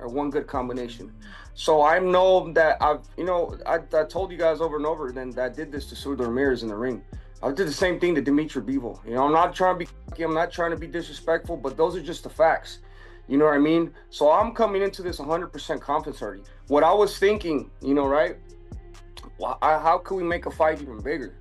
or one good combination. So I know that I told you guys over and over then that I did this to Sudo Ramirez in the ring. I did the same thing to Dmitry Bivol. I'm not trying to be cocky, I'm not trying to be disrespectful, but those are just the facts. You know what I mean? So I'm coming into this 100% confidence already. What I was thinking, right? How could we make a fight even bigger?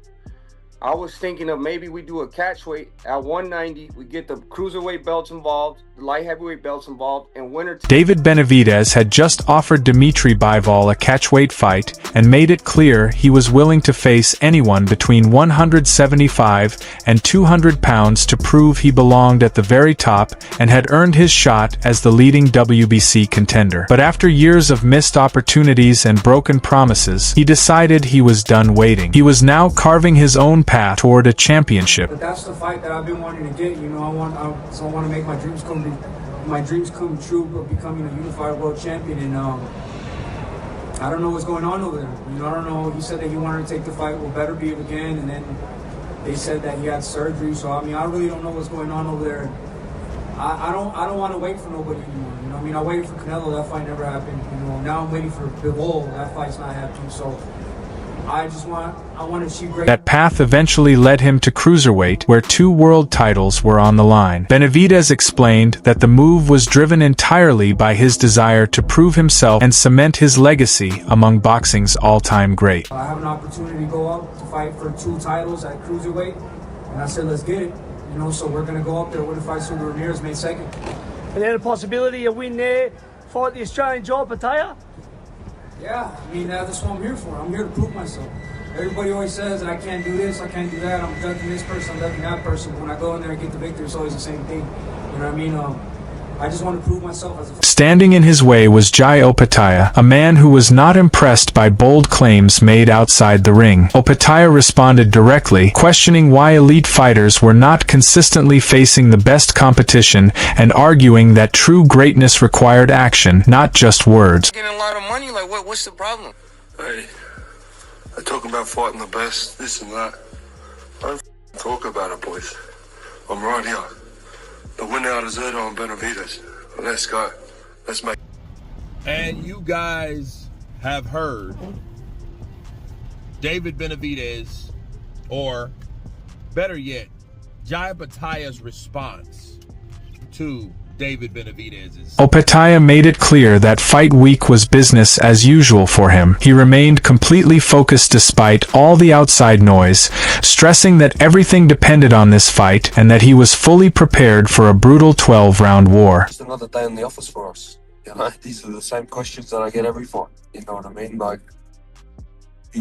I was thinking of maybe we do a catchweight at 190. We get the cruiserweight belts involved, the light heavyweight belts involved, and winner. David Benavidez had just offered Dmitry Bivol a catchweight fight and made it clear he was willing to face anyone between 175 and 200 pounds to prove he belonged at the very top and had earned his shot as the leading WBC contender. But after years of missed opportunities and broken promises, he decided he was done waiting. He was now carving his own path toward a championship. But that's the fight that I've been wanting to get. I want to make my dreams come true, of becoming a unified world champion. And I don't know what's going on over there. I don't know. He said that he wanted to take the fight with Benavidez again, and then they said that he had surgery. So I really don't know what's going on over there. I don't want to wait for nobody anymore. I waited for Canelo, that fight never happened. Now I'm waiting for Bivol, that fight's not happening. So I want to achieve great. That path eventually led him to cruiserweight, where 2 world titles were on the line. Benavidez explained that the move was driven entirely by his desire to prove himself and cement his legacy among boxing's all-time greats. I have an opportunity to go up to fight for 2 titles at cruiserweight, and I said, let's get it. So we're going to go up there with a fight Sudo Ramirez, May 2nd. And then a possibility of win there, fight the Australian Jai Opetaia? Yeah, that's what I'm here for. I'm here to prove myself. Everybody always says that I can't do this, I can't do that. I'm judging this person, I'm judging that person. When I go in there and get the victory, it's always the same thing. You know what I mean? I just want to prove myself as a... Standing in his way was Jai Opetaia, a man who was not impressed by bold claims made outside the ring. Opetaia responded directly, questioning why elite fighters were not consistently facing the best competition and arguing that true greatness required action, not just words. Getting a lot of money, like what's the problem? Hey, they're talking about fighting the best, this and that. I don't talk about it, boys. I'm right here. The winner out of Zerdo and Benavidez. Let's go. Let's make. And you guys have heard David Benavidez, or better yet, Jai Opetaia's response to David Benavidez's. Opetaia made it clear that fight week was business as usual for him. He remained completely focused despite all the outside noise, stressing that everything depended on this fight and that he was fully prepared for a brutal 12-round war. Just another day in the office for us. These are the same questions that I get every fight. You know what I mean? Like,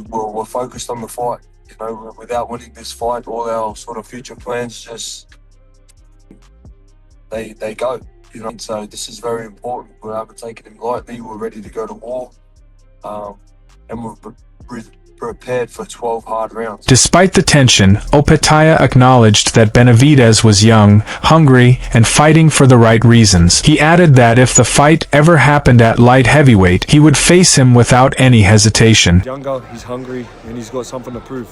we're focused on the fight. Without winning this fight, all our sort of future plans just they go. So this is very important. We haven't taken him lightly. We're ready to go to war, and we're prepared for 12 hard rounds. Despite the tension, Opetaia acknowledged that Benavidez was young, hungry, and fighting for the right reasons. He added that if the fight ever happened at light heavyweight, he would face him without any hesitation. He's younger, he's hungry, and he's got something to prove.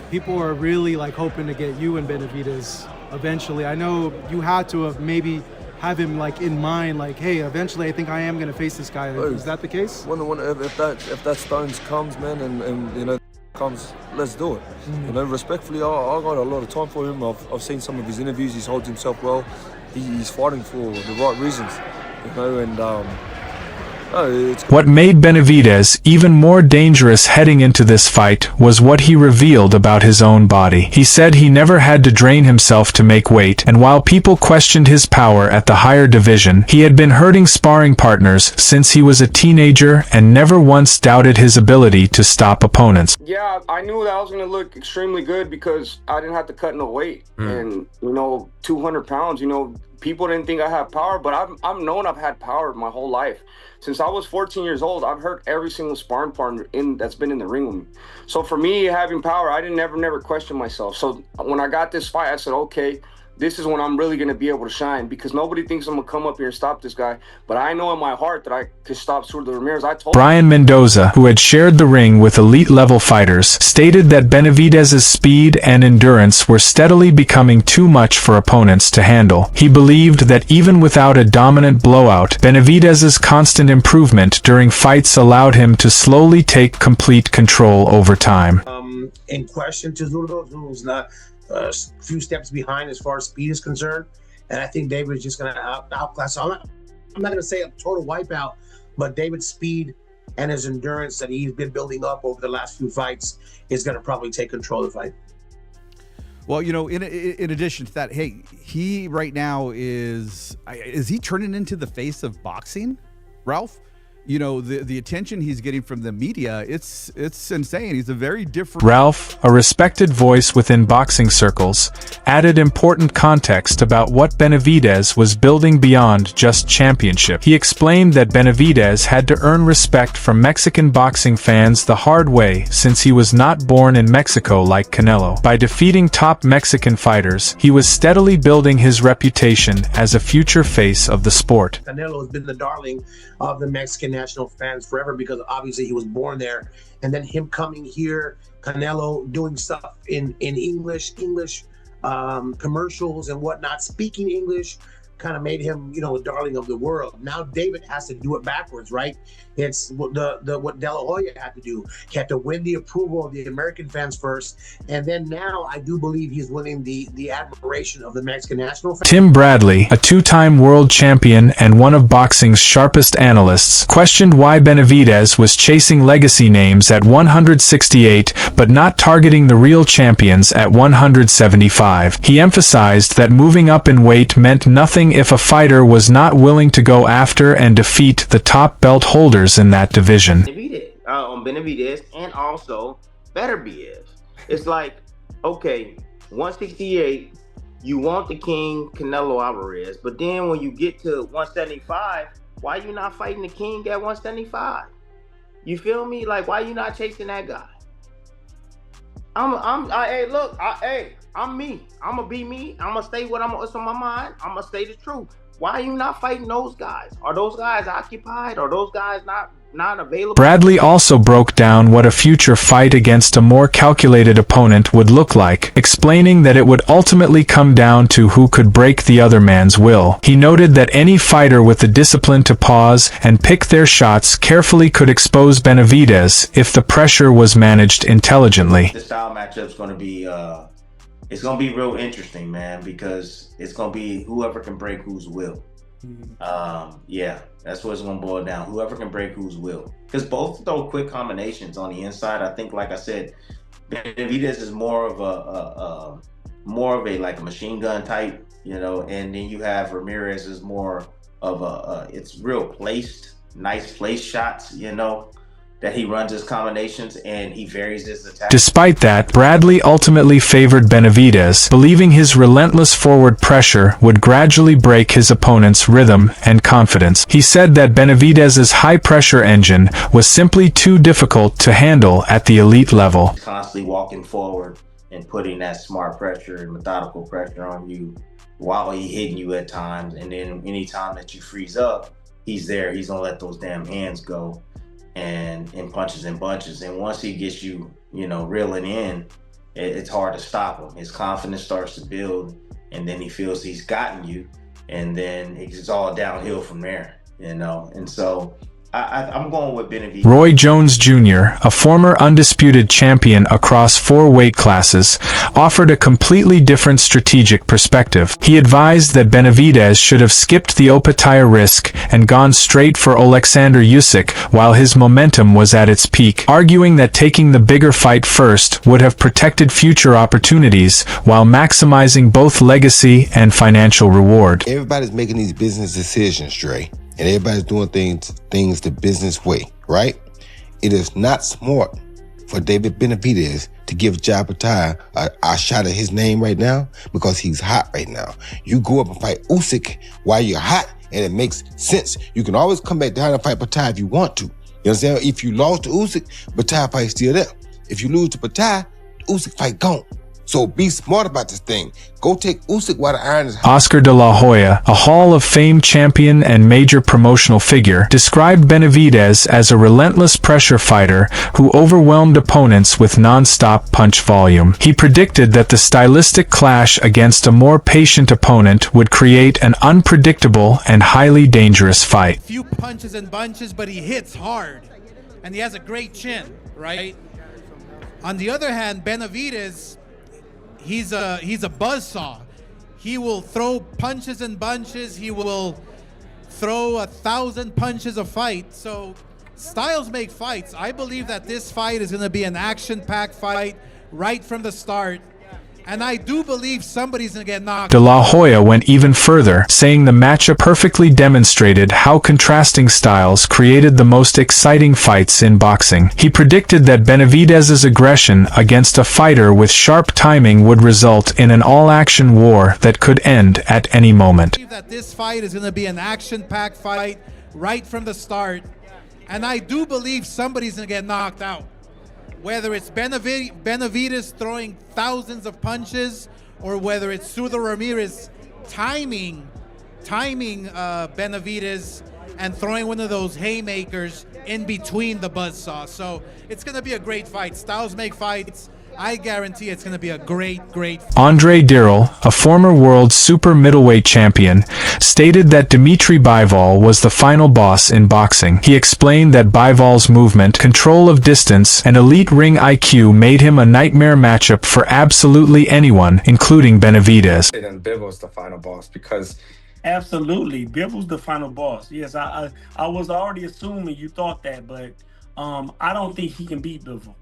People are really hoping to get you and Benavidez eventually. I know you had to have maybe have him in mind, hey, eventually I think I am going to face this guy. Is that the case? If that Stones comes, man, and comes, let's do it. Respectfully, I got a lot of time for him. I've seen some of his interviews. He holds himself well. He's fighting for the right reasons, What made Benavidez even more dangerous heading into this fight was what he revealed about his own body. He said he never had to drain himself to make weight, and while people questioned his power at the higher division, he had been hurting sparring partners since he was a teenager and never once doubted his ability to stop opponents. Yeah, I knew that I was going to look extremely good because I didn't have to cut no weight. And, 200 pounds, people didn't think I had power, but I've known I've had power my whole life. Since I was 14 years old, I've hurt every single sparring partner that's been in the ring with me. So for me, having power, I didn't never question myself. So when I got this fight, I said, okay, this is when I'm really going to be able to shine, because nobody thinks I'm going to come up here and stop this guy. But I know in my heart that I could stop Zurdo Ramirez. I told Brian Mendoza, who had shared the ring with elite-level fighters, stated that Benavidez's speed and endurance were steadily becoming too much for opponents to handle. He believed that even without a dominant blowout, Benavidez's constant improvement during fights allowed him to slowly take complete control over time. In question to Zurdo, who's not a few steps behind as far as speed is concerned, and I think David is just going to outclass. I'm not going to say a total wipeout, but David's speed and his endurance that he's been building up over the last few fights is going to probably take control of the fight. Well, you know, in addition to that, hey, he right now is he turning into the face of boxing, Ralph? You know, the attention he's getting from the media, it's insane. He's a very different... Ralph, a respected voice within boxing circles, added important context about what Benavidez was building beyond just championship. He explained that Benavidez had to earn respect from Mexican boxing fans the hard way, since he was not born in Mexico like Canelo. By defeating top Mexican fighters, he was steadily building his reputation as a future face of the sport. Canelo has been the darling of the Mexican national fans forever, because obviously he was born there, and then him coming here, Canelo doing stuff in English commercials and whatnot, speaking English, kind of made him, you know, a darling of the world. Now David has to do it backwards, right? It's what De La Hoya had to do. He had to win the approval of the American fans first, and then now I do believe he's winning the admiration of the Mexican national fans. Tim Bradley, a two-time world champion and one of boxing's sharpest analysts, questioned why Benavidez was chasing legacy names at 168 but not targeting the real champions at 175. He emphasized that moving up in weight meant nothing if a fighter was not willing to go after and defeat the top belt holders in that division. Benavidez and also Benavidez. It's like, okay, 168, you want the king Canelo Alvarez, but then when you get to 175, why you not fighting the king at 175? You feel me? Like, why you not chasing that guy? Hey, I'm me. I'm gonna be me. I'm gonna stay what's on my mind. I'm gonna stay the truth. Why are you not fighting those guys? Are those guys occupied? Are those guys not available? Bradley also broke down what a future fight against a more calculated opponent would look like, explaining that it would ultimately come down to who could break the other man's will. He noted that any fighter with the discipline to pause and pick their shots carefully could expose Benavidez if the pressure was managed intelligently. The style matchup's going to be it's going to be real interesting, man, because it's going to be whoever can break whose will. Yeah, that's what it's going to boil down. Whoever can break whose will. Because both throw quick combinations on the inside. I think, like I said, Benavidez is more of a like a machine gun type, you know, and then you have Ramirez is more of it's real placed, nice place shots, you know, that he runs his combinations and he varies his attack. Despite that, Bradley ultimately favored Benavidez, believing his relentless forward pressure would gradually break his opponent's rhythm and confidence. He said that Benavidez's high-pressure engine was simply too difficult to handle at the elite level. He's constantly walking forward and putting that smart pressure and methodical pressure on you while he's hitting you at times, and then any time that you freeze up, he's there. He's gonna let those damn hands go. And punches and bunches, and once he gets you, you know, reeling in, it's hard to stop him. His confidence starts to build, and then he feels he's gotten you, and then it's all downhill from there, you know. And so I'm going with Benavidez. Roy Jones Jr., a former undisputed champion across 4 weight classes, offered a completely different strategic perspective. He advised that Benavidez should have skipped the Opetaia risk and gone straight for Alexander Usyk while his momentum was at its peak, arguing that taking the bigger fight first would have protected future opportunities while maximizing both legacy and financial reward. Everybody's making these business decisions, Dre. And everybody's doing things the business way, right? It is not smart for David Benavidez to give Jai Opetaia a shot at his name right now because he's hot right now. You go up and fight Usyk while you're hot, and it makes sense. You can always come back down and fight Opetaia if you want to. You understand? If you lost to Usyk, Opetaia fight's still there. If you lose to Opetaia, Usyk fight gone. So be smart about this thing. Go take Usyk while the iron is hot. Oscar de la Hoya, a Hall of Fame champion and major promotional figure, described Benavidez as a relentless pressure fighter who overwhelmed opponents with non-stop punch volume. He predicted that the stylistic clash against a more patient opponent would create an unpredictable and highly dangerous fight. Few punches and bunches, but he hits hard, and he has a great chin, right? On the other hand, Benavidez, he's a buzzsaw. He will throw punches and bunches. He will throw 1,000 punches a fight. So styles make fights. I believe that this fight is going to be an action-packed fight right from the start. And I do believe somebody's going to get knocked. De La Hoya went even further, saying the matchup perfectly demonstrated how contrasting styles created the most exciting fights in boxing. He predicted that Benavidez's aggression against a fighter with sharp timing would result in an all-action war that could end at any moment. I believe that this fight is going to be an action-packed fight right from the start. And I do believe somebody's going to get knocked out. Whether it's Benavidez throwing thousands of punches, or whether it's Sudor Ramirez timing Benavidez and throwing one of those haymakers in between the buzzsaw. So it's going to be a great fight. Styles make fights. I guarantee it's going to be a great fight. Andre Dirrell, a former world super middleweight champion, stated that Dmitry Bivol was the final boss in boxing. He explained that Bivol's movement, control of distance, and elite ring IQ made him a nightmare matchup for absolutely anyone, including Benavidez. And Bivol's the final boss because... Absolutely, Bivol's the final boss. Yes, I was already assuming you thought that, but I don't think he can beat Bivol.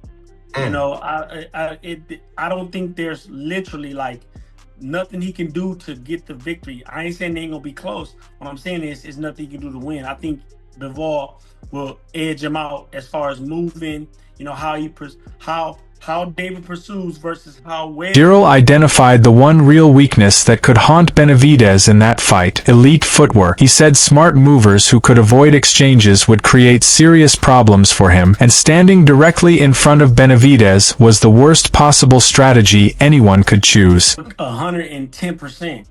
You know, I don't think there's literally like nothing he can do to get the victory. I ain't saying they ain't gonna be close. What I'm saying is nothing he can do to win. I think Bivol will edge him out as far as moving. You know how David pursues versus how well. Dirrell identified the one real weakness that could haunt Benavidez in that fight: elite footwork. He said smart movers who could avoid exchanges would create serious problems for him, and standing directly in front of Benavidez was the worst possible strategy anyone could choose. 110%.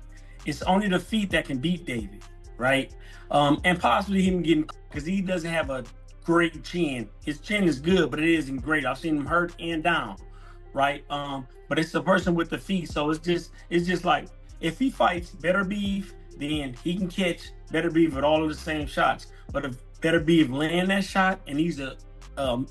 It's only the feet that can beat David, right? And possibly him getting, because he doesn't have a great chin. His chin is good, but it isn't great. I've seen him hurt and down, right? But it's the person with the feet. So it's just like, if he fights Better Beef, then he can catch Better Beef with all of the same shots. But if Better Beef land that shot, and he's an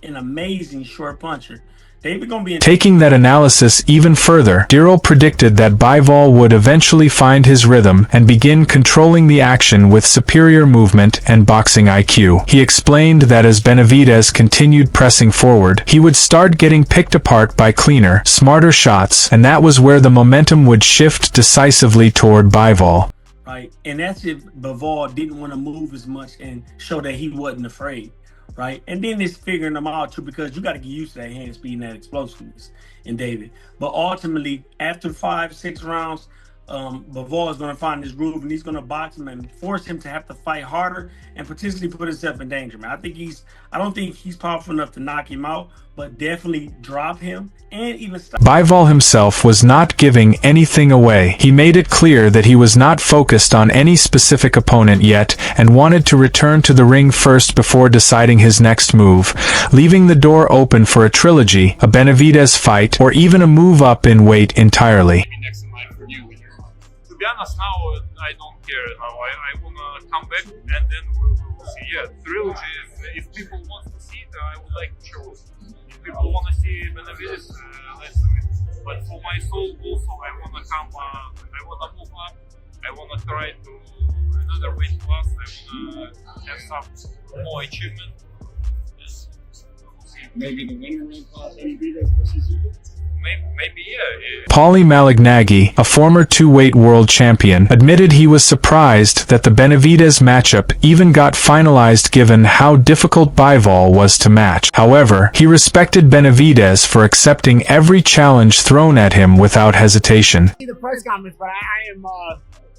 amazing short puncher, David gonna be Taking that analysis even further, Dirrell predicted that Bivol would eventually find his rhythm and begin controlling the action with superior movement and boxing IQ. He explained that as Benavidez continued pressing forward, he would start getting picked apart by cleaner, smarter shots, and that was where the momentum would shift decisively toward Bivol. Right, and that's if Bivol didn't want to move as much and show that he wasn't afraid. Right, and then it's figuring them out too, because you got to get used to that hand speed and that explosiveness in David. But ultimately, after 5-6 rounds, Bivol is going to find his groove, and he's going to box him and force him to have to fight harder and potentially put himself in danger, man. I don't think he's powerful enough to knock him out, but definitely drop him and even stop. Bivol himself was not giving anything away. He made it clear that he was not focused on any specific opponent yet and wanted to return to the ring first before deciding his next move, leaving the door open for a trilogy, a Benavidez fight, or even a move up in weight entirely. To be honest, now I don't care. I wanna come back and then we'll see. Yeah, trilogy. If people want to see it, I would like to show it. If people want to see Benavidez, let's do it. But for my soul also, I wanna come. I wanna move up. I wanna try to another weight class. I wanna have some more achievement. Yes. Maybe the winner weight class, Benavidez versus you. Maybe, yeah. Paulie Malignaggi, a former two-weight world champion, admitted he was surprised that the Benavidez matchup even got finalized given how difficult Bivol was to match. However, he respected Benavidez for accepting every challenge thrown at him without hesitation. The press conference, but I am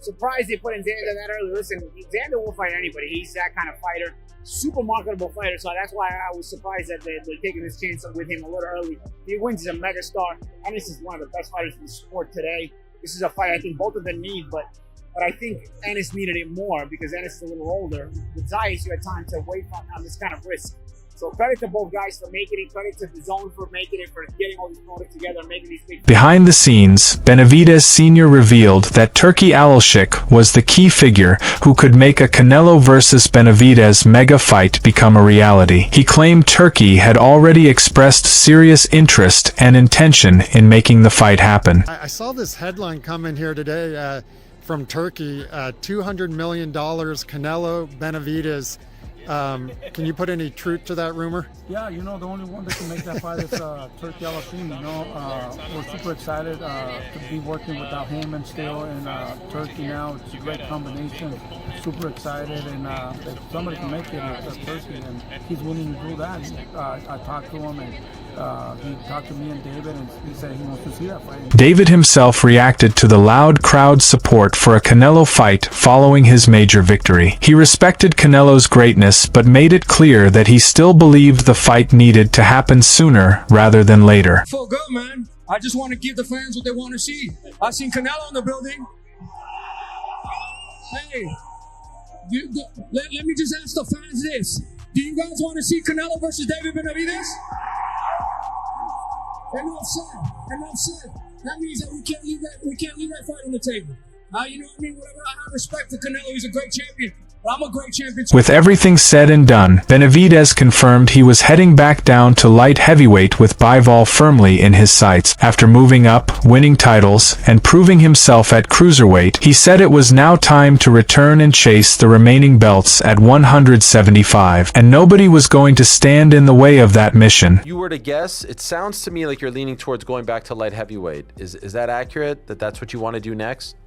surprised they put in Xander that early. Listen, Xander will fight anybody. He's that kind of fighter. Super marketable fighter, so that's why I was surprised that they're taking this chance with him a little early. If he wins, he's a megastar. Ennis is one of the best fighters in the sport today. This is a fight I think both of them need, but I think Ennis needed it more because Ennis is a little older. With Zayas, you had time to wait on this kind of risk. So credit to both guys for making it. Credit to the zone for making it, for getting all these promoters together and making these big. Behind the scenes, Benavidez Sr. revealed that Turki Alashik was the key figure who could make a Canelo versus Benavidez mega fight become a reality. He claimed Turki had already expressed serious interest and intention in making the fight happen. I saw this headline come in here today from Turkey, $200 million Canelo Benavidez. Can you put any truth to that rumor? Yeah, the only one that can make that fight is Turki Alashik. We're super excited to be working with him still in Turkey now. It's a great combination. Super excited, and if somebody can make it, it's Turkey, and he's willing to do that. I talked to him, and he talked to me and David, and he said he wants to see that fight. David himself reacted to the loud crowd support for a Canelo fight following his major victory. He respected Canelo's greatness, but made it clear that he still believed the fight needed to happen sooner rather than later. Feel good, man. I just want to give the fans what they want to see. I've seen Canelo in the building. Hey, let me just ask the fans this. Do you guys want to see Canelo versus David Benavidez? Enough said. That means that we can't leave that fight on the table. You know what I mean? Whatever. I have respect to Canelo. He's a great champion. I'm a great champion. With everything said and done, Benavidez confirmed he was heading back down to light heavyweight with Bivol firmly in his sights. After moving up, winning titles, and proving himself at cruiserweight, he said it was now time to return and chase the remaining belts at 175, and nobody was going to stand in the way of that mission. If you were to guess, it sounds to me like you're leaning towards going back to light heavyweight. Is that accurate? That's what you want to do next?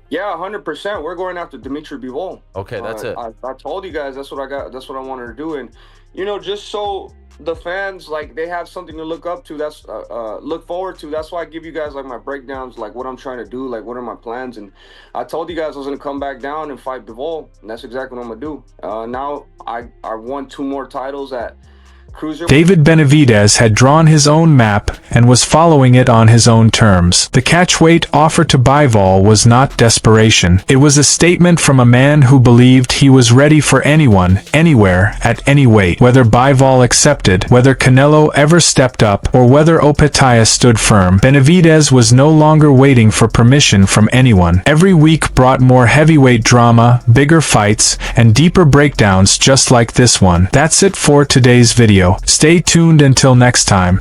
Yeah, 100%. We're going after Dmitry Bivol. Okay, that's it. I told you guys that's what I got. That's what I wanted to do, and just so the fans they have something to look up to. That's look forward to. That's why I give you guys my breakdowns, what I'm trying to do, what are my plans. And I told you guys I was gonna come back down and fight Bivol, and that's exactly what I'm gonna do. Now I won 2 more titles at cruiser. David Benavidez had drawn his own map and was following it on his own terms. The catchweight offer to Bivol was not desperation. It was a statement from a man who believed he was ready for anyone, anywhere, at any weight. Whether Bivol accepted, whether Canelo ever stepped up, or whether Opetaia stood firm, Benavidez was no longer waiting for permission from anyone. Every week brought more heavyweight drama, bigger fights, and deeper breakdowns just like this one. That's it for today's video. Stay tuned until next time.